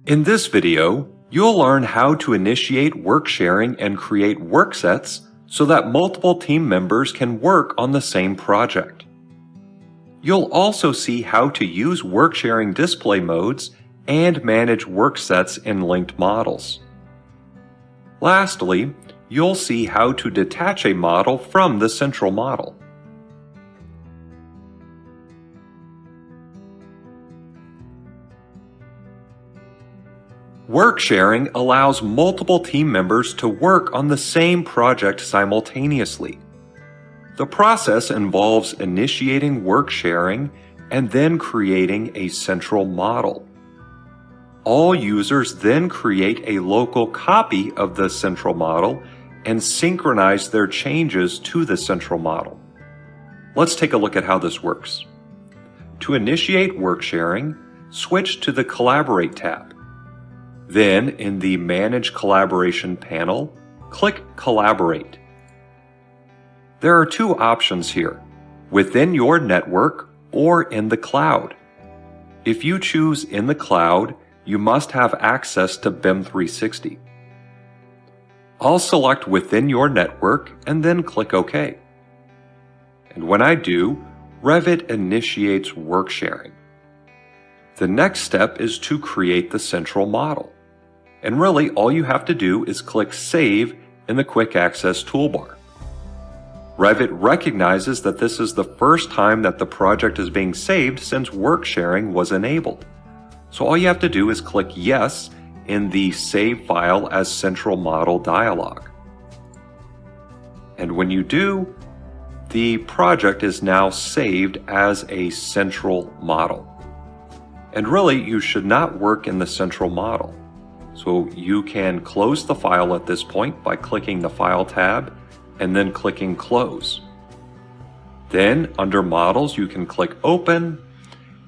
In this video, you'll learn how to initiate work sharing and create work sets so that multiple team members can work on the same project. You'll also see how to use work sharing display modes and manage work sets in linked models. Lastly, you'll see how to detach a model from the central model. Work sharing allows multiple team members to work on the same project simultaneously. The process involves initiating work sharing and then creating a central model. All users then create a local copy of the central model and synchronize their changes to the central model. Let's take a look at how this works. To initiate work sharing, switch to the Collaborate tab. Then, in the Manage Collaboration panel, click Collaborate. There are two options here, within your network or in the cloud. If you choose in the cloud, you must have access to BIM 360. I'll select within your network and then click OK. And when I do, Revit initiates work sharing. The next step is to create the central model. And really, all you have to do is click Save in the Quick Access toolbar. Revit recognizes that this is the first time that the project is being saved since work sharing was enabled. So all you have to do is click Yes in the Save File as Central Model dialog. And when you do, the project is now saved as a central model. And really, you should not work in the central model. So you can close the file at this point by clicking the File tab and then clicking Close. Then under Models, you can click Open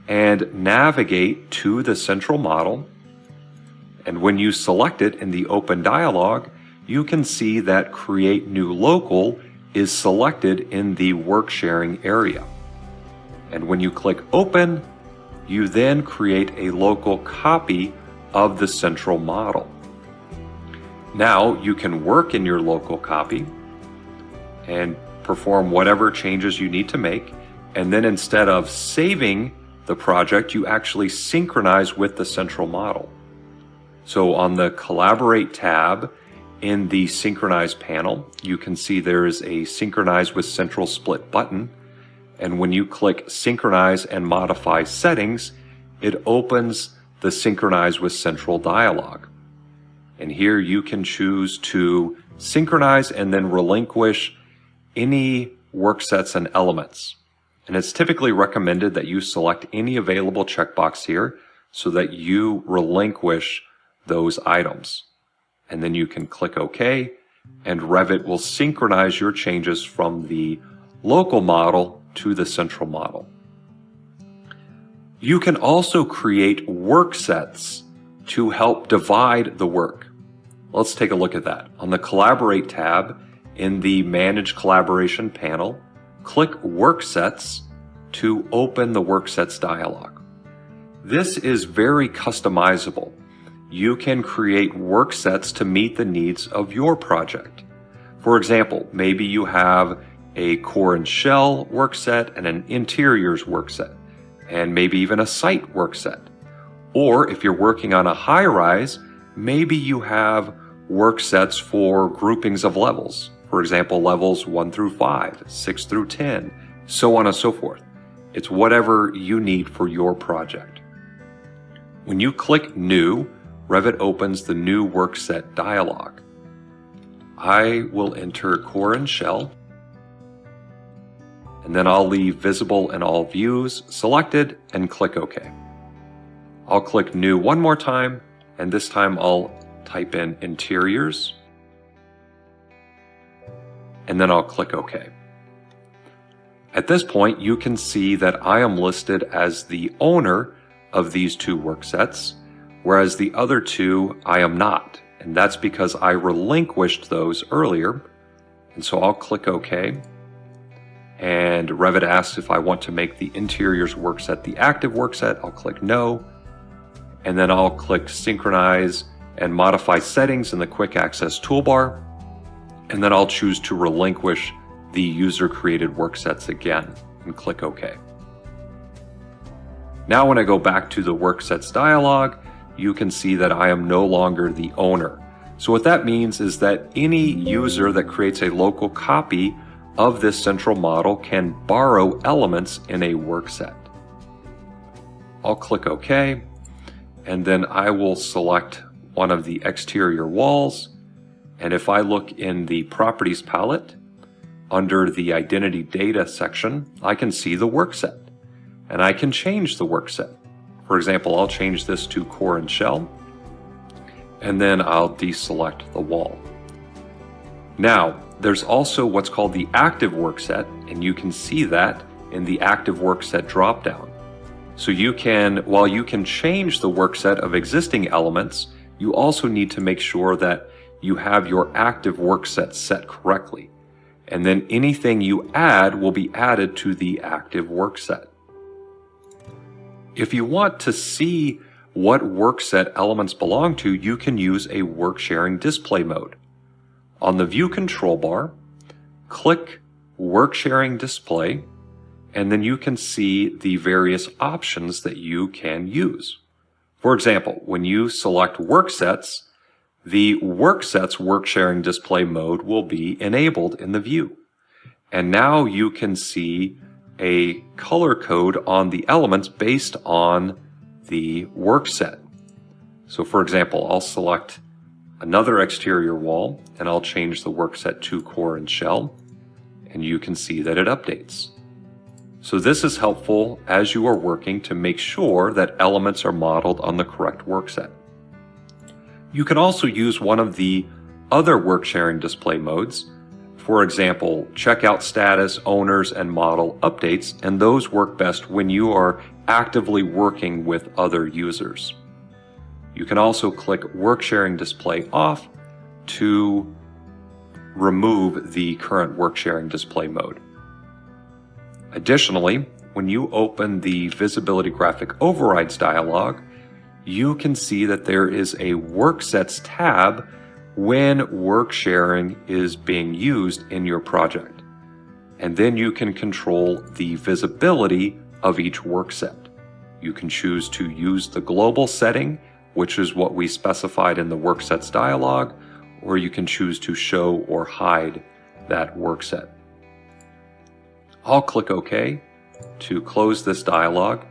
and navigate to the central model. And when you select it in the Open dialog, you can see that Create New Local is selected in the Work Sharing area. And when you click Open, you then create a local copy of the central model. Now you can work in your local copy and perform whatever changes you need to make, and then instead of saving the project, you actually synchronize with the central model. So on the Collaborate tab in the Synchronize panel, you can see there is a Synchronize with Central Split button, and when you click Synchronize and Modify Settings, it opens the Synchronize with Central dialog. And here you can choose to synchronize and then relinquish any work sets and elements. And it's typically recommended that you select any available checkbox here so that you relinquish those items. And then you can click OK, and Revit will synchronize your changes from the local model to the central model. You can also create work sets to help divide the work. Let's take a look at that. On the Collaborate tab in the Manage Collaboration panel, click Work Sets to open the Work Sets dialog. This is very customizable. You can create work sets to meet the needs of your project. For example, maybe you have a core and shell work set and an interiors work set, and maybe even a site work set. Or if you're working on a high-rise, maybe you have work sets for groupings of levels. For example, levels 1 through 5, 6 through 10, so on and so forth. It's whatever you need for your project. When you click New, Revit opens the New Work Set dialog. I will enter core and shell, and then I'll leave Visible in All Views selected and click OK. I'll click New one more time, and this time I'll type in Interiors, and then I'll click OK. At this point, you can see that I am listed as the owner of these two work sets, whereas the other two I am not, and that's because I relinquished those earlier. And so I'll click OK. And Revit asks if I want to make the interiors work set the active work set. I'll click No. and then I'll click Synchronize and Modify Settings in the Quick Access toolbar, and then I'll choose to relinquish the user-created worksets again and click OK. Now when I go back to the worksets dialog, you can see that I am no longer the owner. So what that means is that any user that creates a local copy of this central model can borrow elements in a workset. I'll click OK, and then I will select one of the exterior walls, and if I look in the Properties palette, under the Identity Data section, I can see the workset, and I can change the workset. For example, I'll change this to Core and Shell, and then I'll deselect the wall. Now, there's also what's called the active workset, and you can see that in the active workset dropdown. So you can, while you can change the workset of existing elements, you also need to make sure that you have your active workset set correctly. And then anything you add will be added to the active workset. If you want to see what workset elements belong to, you can use a work sharing display mode. On the View control bar, click Work Sharing Display, and then you can see the various options that you can use. For example, when you select worksets, the worksets work sharing display mode will be enabled in the view. And now you can see a color code on the elements based on the workset. So for example, I'll select another exterior wall and I'll change the workset to Core and Shell, and you can see that it updates. So this is helpful as you are working to make sure that elements are modeled on the correct workset. You can also use one of the other work sharing display modes. For example, checkout status, owners, and model updates, and those work best when you are actively working with other users. You can also click Work Sharing Display Off to remove the current work sharing display mode. Additionally, when you open the Visibility Graphic Overrides dialog, you can see that there is a Worksets tab when work sharing is being used in your project. And then you can control the visibility of each workset. You can choose to use the global setting, which is what we specified in the Worksets dialog, or you can choose to show or hide that workset. I'll click OK to close this dialog,